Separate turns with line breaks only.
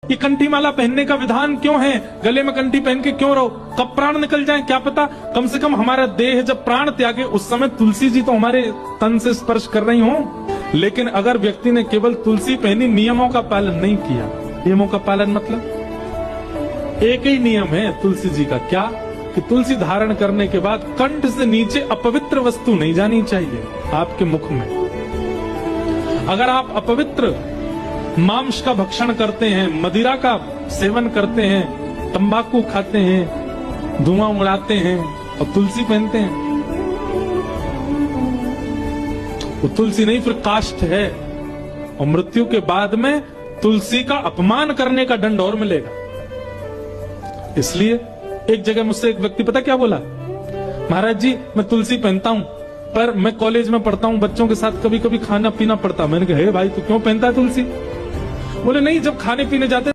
ये कंठी माला पहनने का विधान क्यों है? गले में कंठी पहन के क्यों रहो? कब प्राण निकल जाए क्या पता। कम से कम हमारा देह जब प्राण त्यागे उस समय तुलसी जी तो हमारे तन से स्पर्श कर रही हो। लेकिन अगर व्यक्ति ने केवल तुलसी पहनी, नियमों का पालन नहीं किया, नियमों का पालन मतलब एक ही नियम है तुलसी जी का, क्या कि तुलसी धारण करने के बाद कंठ से नीचे अपवित्र वस्तु नहीं जानी चाहिए आपके मुख में। अगर आप अपवित्र मांस का भक्षण करते हैं, मदिरा का सेवन करते हैं, तंबाकू खाते हैं, धुआं उड़ाते हैं और तुलसी पहनते हैं, वो तुलसी नहीं फिर काष्ठ है। और मृत्यु के बाद में तुलसी का अपमान करने का दंड और मिलेगा। इसलिए एक जगह मुझसे एक व्यक्ति पता क्या बोला, महाराज जी मैं तुलसी पहनता हूं पर मैं कॉलेज में पढ़ता हूं, बच्चों के साथ कभी कभी खाना पीना पड़ता। मैंने कहा हे भाई तू क्यों पहनता है तुलसी? बोले नहीं, जब खाने पीने जाते